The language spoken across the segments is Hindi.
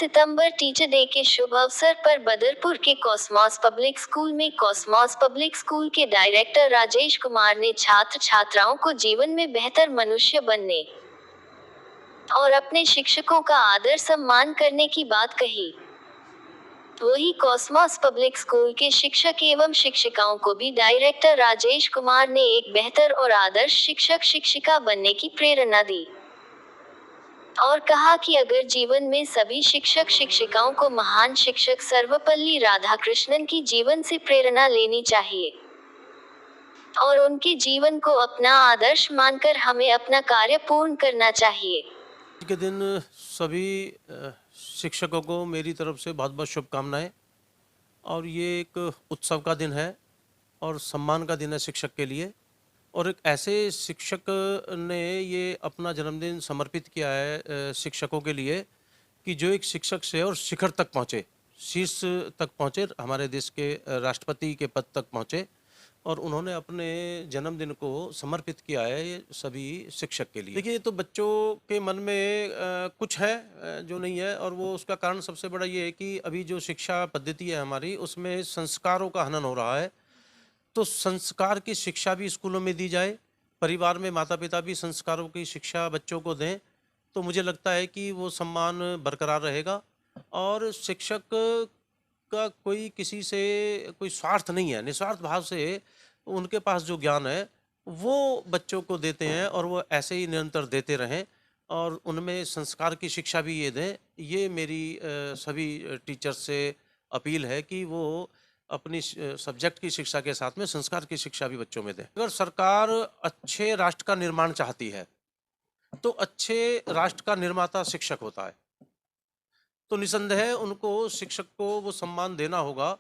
सितंबर टीचर डे के शुभ अवसर पर बदरपुर के कॉस्मॉस पब्लिक स्कूल में कॉस्मॉस पब्लिक स्कूल के डायरेक्टर राजेश कुमार ने छात्र छात्राओं को जीवन में बेहतर मनुष्य बनने और अपने शिक्षकों का आदर सम्मान करने की बात कही। वहीं कॉस्मॉस पब्लिक स्कूल के शिक्षक एवं शिक्षिकाओं को भी डायरेक्टर राजेश कुमार ने एक बेहतर और आदर्श शिक्षक शिक्षिका बनने की प्रेरणा दी और कहा कि अगर जीवन में सभी शिक्षक शिक्षिकाओं को महान शिक्षक सर्वपल्ली राधाकृष्णन की जीवन से प्रेरणा लेनी चाहिए और उनके जीवन को अपना आदर्श मानकर हमें अपना कार्य पूर्ण करना चाहिए। आज के दिन सभी शिक्षकों को मेरी तरफ से बहुत बहुत शुभकामनाएं। और ये एक उत्सव का दिन है और सम्मान का दिन है शिक्षक के लिए। और एक ऐसे शिक्षक ने ये अपना जन्मदिन समर्पित किया है शिक्षकों के लिए कि जो एक शिक्षक से और शिखर तक पहुँचे, शीर्ष तक पहुँचे, हमारे देश के राष्ट्रपति के पद तक पहुँचे। और उन्होंने अपने जन्मदिन को समर्पित किया है ये सभी शिक्षक के लिए। देखिए, ये तो बच्चों के मन में कुछ है जो नहीं है, और वो उसका कारण सबसे बड़ा ये है कि अभी जो शिक्षा पद्धति है हमारी, उसमें संस्कारों का हनन हो रहा है। तो संस्कार की शिक्षा भी स्कूलों में दी जाए, परिवार में माता पिता भी संस्कारों की शिक्षा बच्चों को दें, तो मुझे लगता है कि वो सम्मान बरकरार रहेगा। और शिक्षक का कोई किसी से कोई स्वार्थ नहीं है, निस्वार्थ भाव से उनके पास जो ज्ञान है वो बच्चों को देते हैं, और वो ऐसे ही निरंतर देते रहें और उनमें संस्कार की शिक्षा भी ये दें। ये मेरी सभी टीचर्स से अपील है कि वो अपनी सब्जेक्ट की शिक्षा के साथ में संस्कार की शिक्षा भी बच्चों में दें। अगर सरकार अच्छे राष्ट्र का निर्माण चाहती है तो अच्छे राष्ट्र का निर्माता शिक्षक होता है। तो निसंदेह उनको शिक्षक को वो सम्मान देना होगा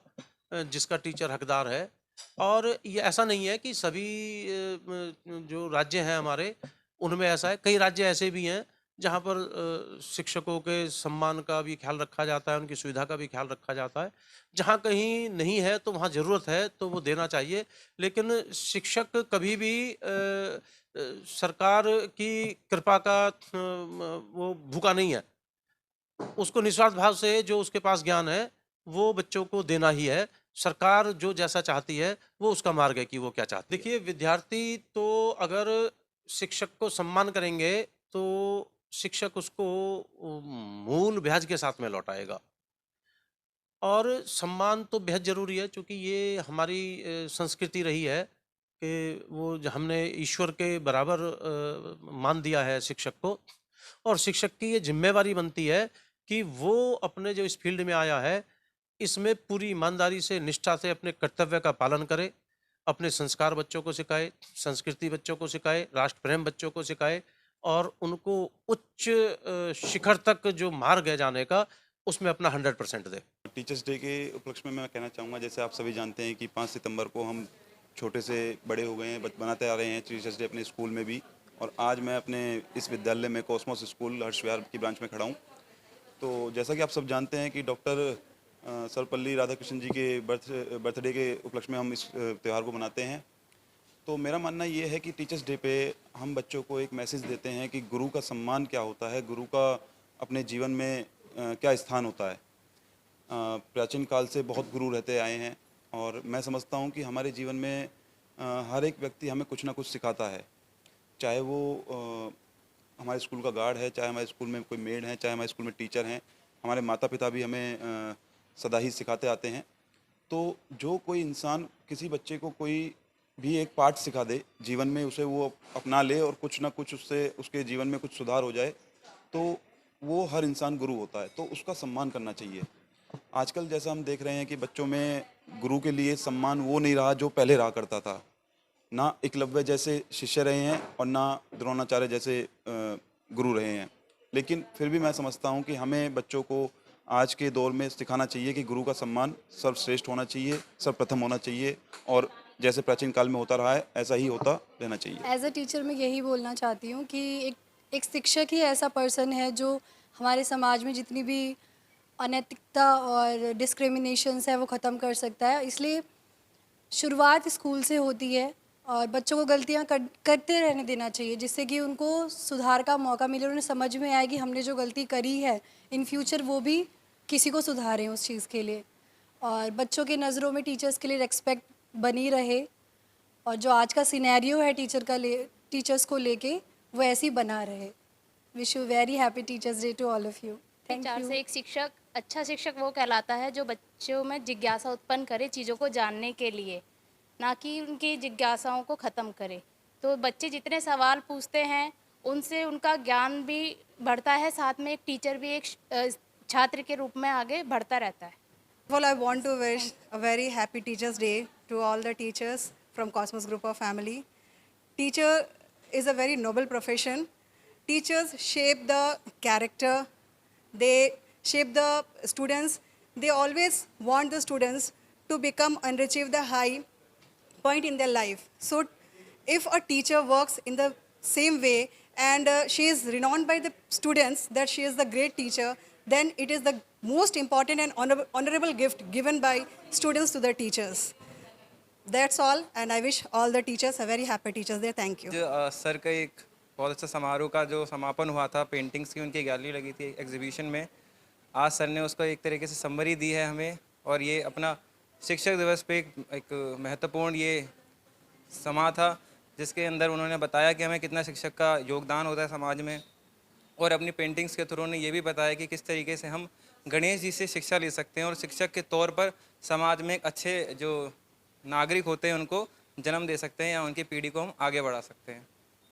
जिसका टीचर हकदार है। और ये ऐसा नहीं है कि सभी जो राज्य हैं हमारे उनमें ऐसा है। कई राज्य ऐसे भी हैं जहाँ पर शिक्षकों के सम्मान का भी ख्याल रखा जाता है, उनकी सुविधा का भी ख्याल रखा जाता है। जहाँ कहीं नहीं है तो वहाँ ज़रूरत है तो वो देना चाहिए। लेकिन शिक्षक कभी भी सरकार की कृपा का वो भूखा नहीं है। उसको निस्वार्थ भाव से जो उसके पास ज्ञान है वो बच्चों को देना ही है। सरकार जो जैसा चाहती है वो उसका मार्ग है कि वो क्या चाहती है। देखिए, विद्यार्थी तो अगर शिक्षक को सम्मान करेंगे तो शिक्षक उसको मूल ब्याज के साथ में लौटाएगा। और सम्मान तो बेहद ज़रूरी है, क्योंकि ये हमारी संस्कृति रही है कि वो हमने ईश्वर के बराबर मान दिया है शिक्षक को। और शिक्षक की ये जिम्मेवारी बनती है कि वो अपने जो इस फील्ड में आया है इसमें पूरी ईमानदारी से, निष्ठा से अपने कर्तव्य का पालन करे, अपने संस्कार बच्चों को सिखाए, संस्कृति बच्चों को सिखाए, राष्ट्र प्रेम बच्चों को सिखाए, और उनको उच्च शिखर तक जो मार्ग है जाने का, उसमें अपना 100% दे। टीचर्स डे के उपलक्ष्य में मैं कहना चाहूँगा, जैसे आप सभी जानते हैं कि 5 सितंबर को हम छोटे से बड़े हो गए हैं, बनाते आ रहे हैं टीचर्स डे अपने स्कूल में भी। और आज मैं अपने इस विद्यालय में कॉस्मॉस स्कूल हर्ष विहार की ब्रांच में खड़ा हूँ। तो जैसा कि आप सब जानते हैं कि डॉक्टर सर्वपल्ली राधाकृष्णन जी के बर्थडे के उपलक्ष्य में हम इस त्यौहार को मनाते हैं। तो मेरा मानना ये है कि टीचर्स डे पे हम बच्चों को एक मैसेज देते हैं कि गुरु का सम्मान क्या होता है, गुरु का अपने जीवन में क्या स्थान होता है। प्राचीन काल से बहुत गुरु रहते आए हैं, और मैं समझता हूँ कि हमारे जीवन में हर एक व्यक्ति हमें कुछ ना कुछ सिखाता है। चाहे वो हमारे स्कूल का गार्ड है, चाहे हमारे स्कूल में कोई मेड है, चाहे हमारे स्कूल में टीचर हैं, हमारे माता पिता भी हमें सदा ही सिखाते आते हैं। तो जो कोई इंसान किसी बच्चे को कोई भी एक पाठ सिखा दे जीवन में, उसे वो अपना ले और कुछ ना कुछ उससे उसके जीवन में कुछ सुधार हो जाए, तो वो हर इंसान गुरु होता है। तो उसका सम्मान करना चाहिए। आजकल जैसा हम देख रहे हैं कि बच्चों में गुरु के लिए सम्मान वो नहीं रहा जो पहले रहा करता था। ना एकलव्य जैसे शिष्य रहे हैं और ना द्रोणाचार्य जैसे गुरु रहे हैं। लेकिन फिर भी मैं समझता हूँ कि हमें बच्चों को आज के दौर में सिखाना चाहिए कि गुरु का सम्मान सर्वश्रेष्ठ होना चाहिए, सर्वप्रथम होना चाहिए, और जैसे प्राचीन काल में होता रहा है ऐसा ही होता रहना चाहिए। एज अ टीचर मैं यही बोलना चाहती हूँ कि एक शिक्षक ही ऐसा पर्सन है जो हमारे समाज में जितनी भी अनैतिकता और डिस्क्रिमिनेशंस है वो ख़त्म कर सकता है। इसलिए शुरुआत स्कूल से होती है। और बच्चों को गलतियाँ करते रहने देना चाहिए, जिससे कि उनको सुधार का मौका मिले, उन्हें समझ में आए कि हमने जो गलती करी है इन फ्यूचर वो भी किसी को सुधारें उस चीज़ के लिए। और बच्चों के नज़रों में टीचर्स के लिए रिस्पेक्ट बनी रहे, और जो आज का सिनेरियो है टीचर्स को लेके वो ऐसे ही बना रहे। Wish you very happy teachers day to all of you. Thank विचार यू। से एक शिक्षक, अच्छा शिक्षक वो कहलाता है जो बच्चों में जिज्ञासा उत्पन्न करे चीज़ों को जानने के लिए, ना कि उनकी जिज्ञासाओं को ख़त्म करे। तो बच्चे जितने सवाल पूछते हैं उनसे उनका ज्ञान भी बढ़ता है, साथ में एक टीचर भी एक छात्र के रूप में आगे बढ़ता रहता है। Well, I want to wish a very happy Teachers' Day to all the teachers from Cosmos Group of Family. Teacher is a very noble profession. Teachers shape the character, they shape the students. They always want the students to become and achieve the high point in their life. So, if a teacher works in the same way and she is renowned by the students that she is the great teacher, then it is the most important and honorable gift given by students to the teachers. That's all, and I wish all the teachers a very happy Teachers' Day. Thank you. Sir का एक बहुत अच्छा समारोह का जो समापन हुआ था, पेंटिंग्स की उनकी गैलरी लगी थी एग्जीबिशन में। आज सर ने उसको एक तरीके से समरी दी है हमें, और ये अपना शिक्षक दिवस पे एक महत्वपूर्ण ये समा था जिसके अंदर उन्होंने बताया कि हमें कितना शिक्षक का योगदान होता है समाज में, और अपनी पेंटिंग्स के थ्रू ने ये भी बताया कि किस तरीके से हम गणेश जी से शिक्षा ले सकते हैं और शिक्षक के तौर पर समाज में एक अच्छे जो नागरिक होते हैं उनको जन्म दे सकते हैं या उनकी पीढ़ी को हम आगे बढ़ा सकते हैं।